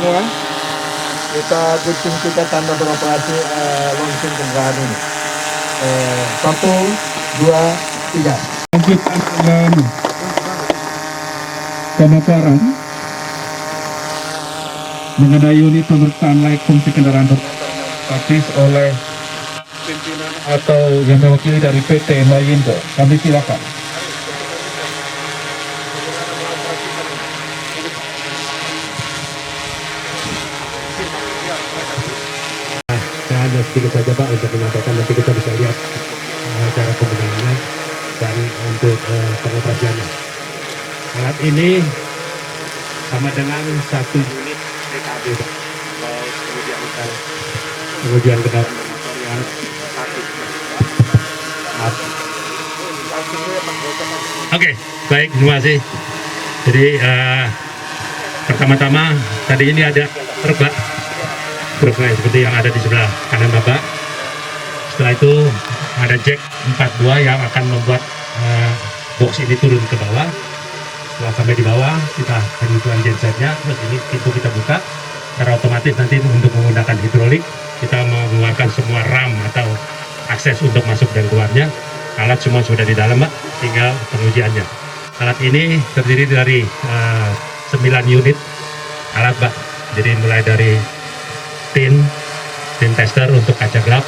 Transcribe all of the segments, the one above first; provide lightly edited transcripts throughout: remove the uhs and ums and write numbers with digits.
Ya, kita tanda beroperasi launching kendaraan ini. 1, 2, 3. Lanjutkan dengan pemaparan mengenai unit pemeriksaan layak fungsi kendaraan berbasis oleh pimpinan atau yang mewakili dari PT Mayindo. Kami silakan. Saya hanya sedikit saja Pak untuk menyampaikan, nanti kita bisa lihat cara penggunaannya dan untuk pengoperasiannya. Alat ini sama dengan satu unit PKB Pak. Kemudian kendaraan bermotor yang satu. Oke, baik, terima kasih. Jadi pertama-tama tadi ini ada truknya seperti yang ada di sebelah kanan Bapak. Setelah itu ada jack 4 buah yang akan membuat box ini turun ke bawah. Setelah sampai di bawah, kita kebutuhan gensetnya, terus ini pintu kita buka. Secara otomatis nanti untuk menggunakan hidrolik, kita mengeluarkan semua ram atau akses untuk masuk dan keluarnya. Alat semua sudah di dalam Pak, tinggal pengujiannya. Alat ini terdiri dari 9 unit alat Pak. Jadi mulai dari tin tester untuk kaca gelap,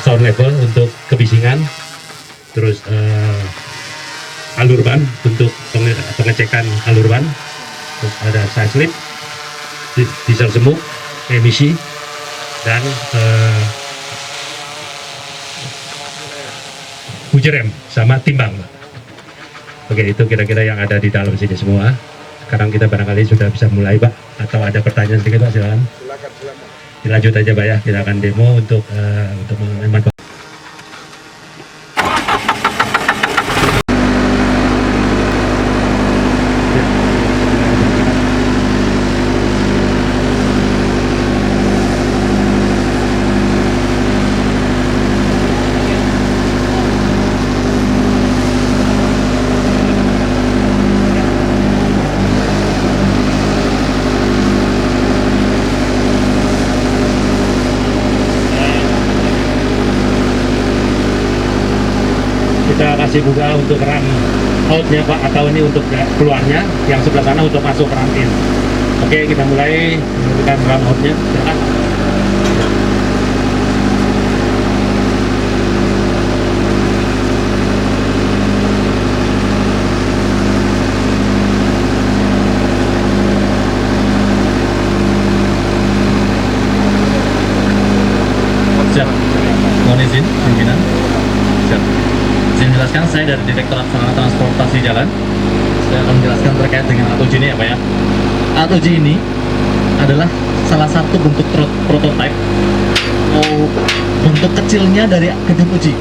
sound level untuk kebisingan, terus alur ban untuk pengecekan alur ban, terus ada side slip, diesel smoke, emisi, dan uji rem sama timbang. Oke, itu kira-kira yang ada di dalam sini semua. Sekarang kita barangkali sudah bisa mulai Pak, atau ada pertanyaan sedikit Pak, silakan. Dilanjut aja Pak ya, kita akan demo untuk memanfaatkan. Kita kasih buka untuk ram outnya Pak, atau ini untuk keluarnya, yang sebelah sana untuk masuk ram in. Oke, kita mulai menggunakan ram outnya, silakan. Siap. Mohon izin, pimpinan. Siap. Saya menjelaskan, saya dari Direktorat Sarana Transportasi Jalan. Saya akan menjelaskan terkait dengan A7 ini ya Pak ya. A7 ini adalah salah satu bentuk prototipe bentuk kecilnya dari gedung uji.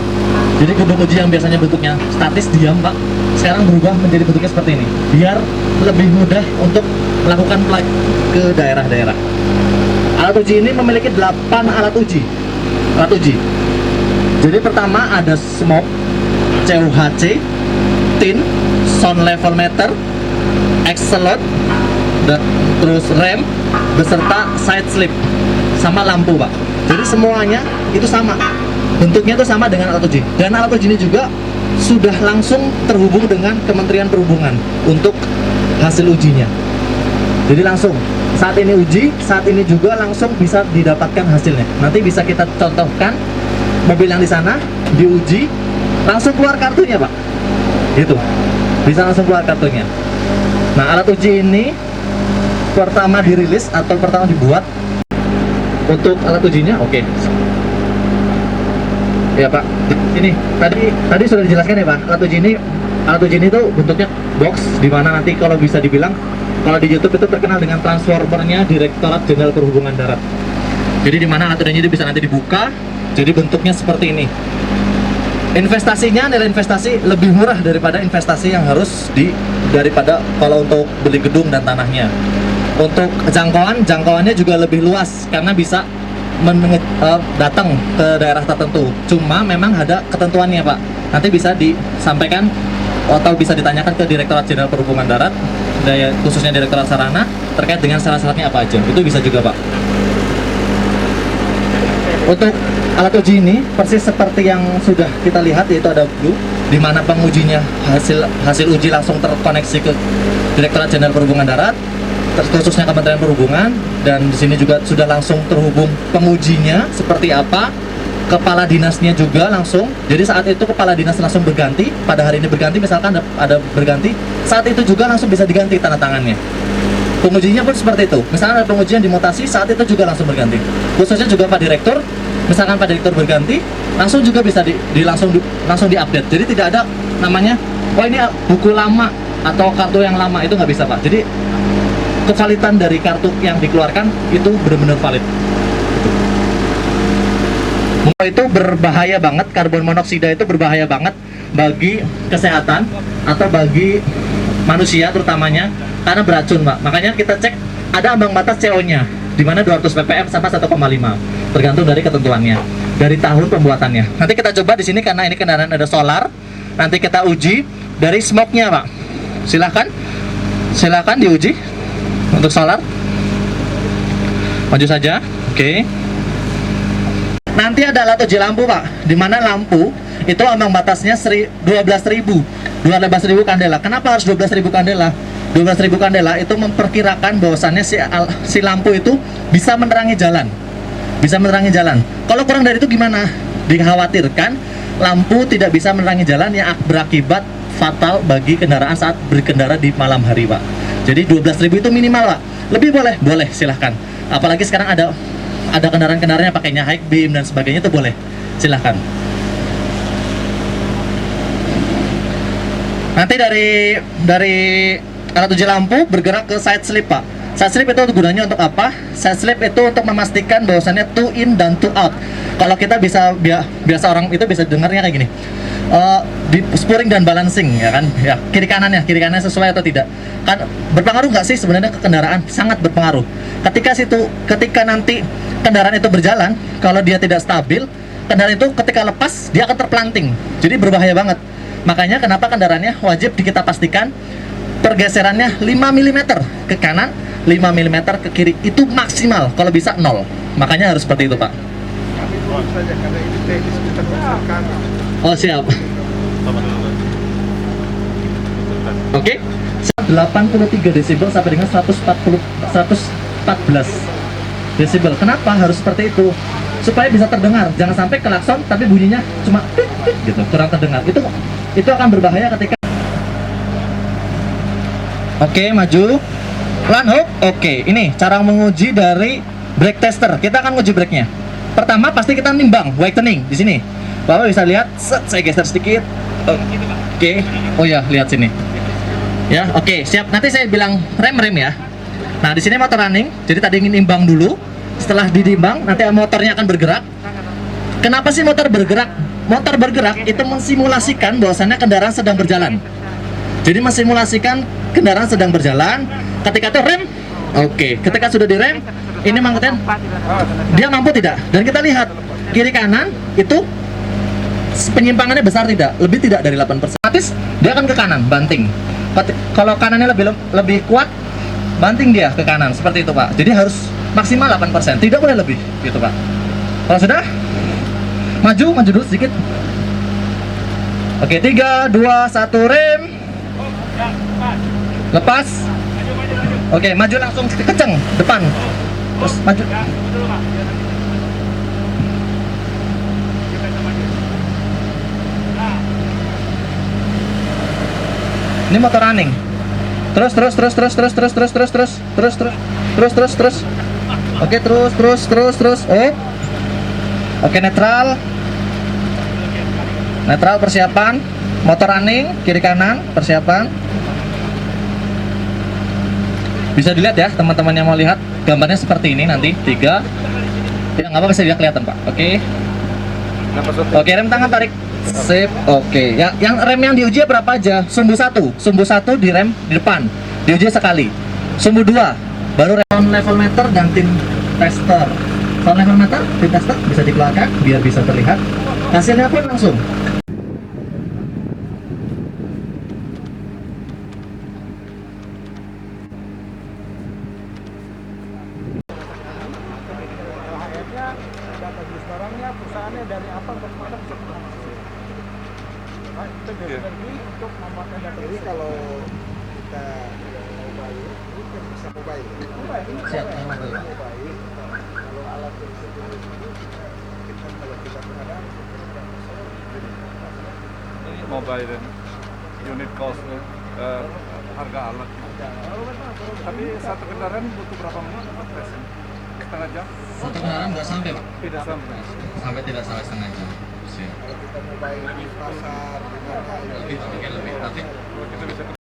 Jadi gedung uji yang biasanya bentuknya statis diam Pak, sekarang berubah menjadi bentuknya seperti ini, biar lebih mudah untuk melakukan plug ke daerah-daerah. Alat uji ini memiliki 8 alat uji. Alat uji. Jadi pertama ada smoke, CUHC, tin, sound level meter, axle, dan terus rem beserta side slip sama lampu Pak. Jadi semuanya itu sama, bentuknya itu sama dengan alat uji. Dan alat uji ini juga sudah langsung terhubung dengan Kementerian Perhubungan untuk hasil ujinya. Jadi langsung saat ini uji, saat ini juga langsung bisa didapatkan hasilnya. Nanti bisa kita contohkan mobil yang di sana diuji, langsung keluar kartunya Pak. Gitu. Bisa langsung keluar kartunya. Nah, alat uji ini pertama dirilis atau pertama dibuat untuk alat ujinya, oke. Ya Pak. Ini tadi sudah dijelaskan ya Pak. Alat uji ini tuh bentuknya box, di mana nanti kalau bisa dibilang kalau di YouTube itu terkenal dengan transformernya Direktorat Jenderal Perhubungan Darat. Jadi di mana alat uji ini bisa nanti dibuka, jadi bentuknya seperti ini. Investasinya, nilai investasi lebih murah daripada investasi yang harus daripada kalau untuk beli gedung dan tanahnya. Untuk jangkauannya juga lebih luas karena bisa datang ke daerah tertentu. Cuma memang ada ketentuannya Pak. Nanti bisa disampaikan atau bisa ditanyakan ke Direktorat Jenderal Perhubungan Darat, khususnya Direktorat Sarana, terkait dengan syarat-syaratnya apa aja. Itu bisa juga, Pak. Untuk alat uji ini persis seperti yang sudah kita lihat, yaitu ada Blue, di mana pengujinya hasil uji langsung terkoneksi ke Direktorat Jenderal Perhubungan Darat, khususnya Kementerian Perhubungan, dan di sini juga sudah langsung terhubung pengujinya seperti apa, kepala dinasnya juga langsung. Jadi saat itu kepala dinas langsung berganti, pada hari ini berganti, misalkan ada berganti, saat itu juga langsung bisa diganti tanda tangannya. Pengujinya pun seperti itu. Misalkan ada pengujian dimutasi, saat itu juga langsung berganti. Khususnya juga Pak Direktur, misalkan Pak Direktur berganti, langsung juga bisa langsung diupdate. Jadi tidak ada namanya, oh ini buku lama atau kartu yang lama, itu nggak bisa, Pak. Jadi kevalidan dari kartu yang dikeluarkan itu benar-benar valid. Itu berbahaya banget, karbon monoksida itu berbahaya banget bagi kesehatan atau bagi manusia terutamanya, karena beracun, Pak. Makanya kita cek ada ambang batas CO-nya, di mana 200 ppm sampai 1,5, tergantung dari ketentuannya, dari tahun pembuatannya. Nanti kita coba di sini karena ini kendaraan ada solar. Nanti kita uji dari smoke-nya, Pak. Silakan diuji untuk solar. Maju saja. Oke. Nanti ada alat uji lampu, Pak, di mana lampu itu ambang batasnya 12.000 kandela. Kenapa harus 12.000 kandela? 12.000 kandela itu memperkirakan bahwasannya si lampu itu bisa menerangi jalan. Kalau kurang dari itu gimana? Dikhawatirkan lampu tidak bisa menerangi jalan yang berakibat fatal bagi kendaraan saat berkendara di malam hari, Pak. Jadi 12.000 itu minimal, Pak. Lebih boleh silahkan. Apalagi sekarang ada kendaraan-kendaraannya pakainya high beam dan sebagainya, itu boleh. Silahkan. Nanti dari alat uji lampu bergerak ke side slip, Pak. Side slip itu gunanya untuk apa? Side slip itu untuk memastikan bahwasannya two in dan two out. Kalau kita biasa orang itu bisa dengarnya kayak gini. Di spurring dan balancing, ya kan? Ya, kiri kanannya sesuai atau tidak. Kan berpengaruh nggak sih sebenarnya ke kendaraan? Sangat berpengaruh. Ketika nanti kendaraan itu berjalan, kalau dia tidak stabil, kendaraan itu ketika lepas dia akan terpelanting. Jadi berbahaya banget. Makanya kenapa kendaraannya wajib kita pastikan pergeserannya 5 mm ke kanan, 5 mm ke kiri, itu maksimal. Kalau bisa 0. Makanya harus seperti itu, Pak. Oh, siap. Oke. 83 desibel sampai dengan 114 desibel. Kenapa harus seperti itu? Supaya bisa terdengar. Jangan sampai klakson tapi bunyinya cuma gitu, kurang terdengar. Itu akan berbahaya ketika. Oke, maju. Lan hook. Oke, ini cara menguji dari brake tester. Kita akan uji brake-nya. Pertama pasti kita nimbang whitening di sini. Bapak bisa lihat, saya geser sedikit. Oke. Oh ya, lihat sini. Ya, oke, siap. Nanti saya bilang rem ya. Nah, di sini motor running. Jadi tadi ingin imbang dulu. Setelah ditimbang, nanti motornya akan bergerak. Kenapa sih motor bergerak? Motor bergerak itu mensimulasikan bahwasannya kendaraan sedang berjalan. Jadi mensimulasikan kendaraan sedang berjalan. Ketika itu rem, oke. Ketika sudah direm, ini mangkutnya dia mampu tidak? Dan kita lihat kiri kanan itu penyimpangannya besar tidak? Lebih tidak dari 8%. Otomatis dia akan ke kanan, banting. Kalau kanannya lebih kuat, banting dia ke kanan, seperti itu, Pak. Jadi harus maksimal 8%, tidak boleh lebih, gitu, Pak. Kalau sudah, maju dulu sedikit. Oke, 3, 2, 1, rem. Lepas. Oke, maju langsung kenceng depan. Terus maju. Ini motor running. Terus. Oke, terus. Oke, netral. Netral, persiapan. Motor running, kiri kanan, persiapan. Bisa dilihat ya, teman-teman yang mau lihat gambarnya seperti ini nanti. 3. Ya, nggak apa-apa, bisa kelihatan, Pak. Oke. Oke, rem tangan tarik. Sip. Oke. Yang rem yang diuji berapa aja? Sumbu 1 di rem di depan. Diuji sekali. Sumbu 2 baru rem level meter dan tim tester. Sound level meter, tim tester bisa dikeluarkan biar bisa terlihat. Hasilnya pun langsung. barangnya, perusahaannya dari apa ke mana bisa mengatasi. Nah, kita biasa untuk memanfaatkan data. Jadi kalau kita mobile, ini kan bisa mobile. Siap, yang mana? Mobile. Kalau alat yang sejenis ini, kita kalau kita pengadaan, Ini mobile unit cost harga alat. Tapi satu kendaraan butuh berapa menit untuk tesnya? Setengah jam? Satu kendaraan nggak sampai Pak? Tidak sampai. Sampai tidak sampai setengah jam. Siap. kalau kita mobile di pasar, di mana, Lebih, lebih. Tapi Kita bisa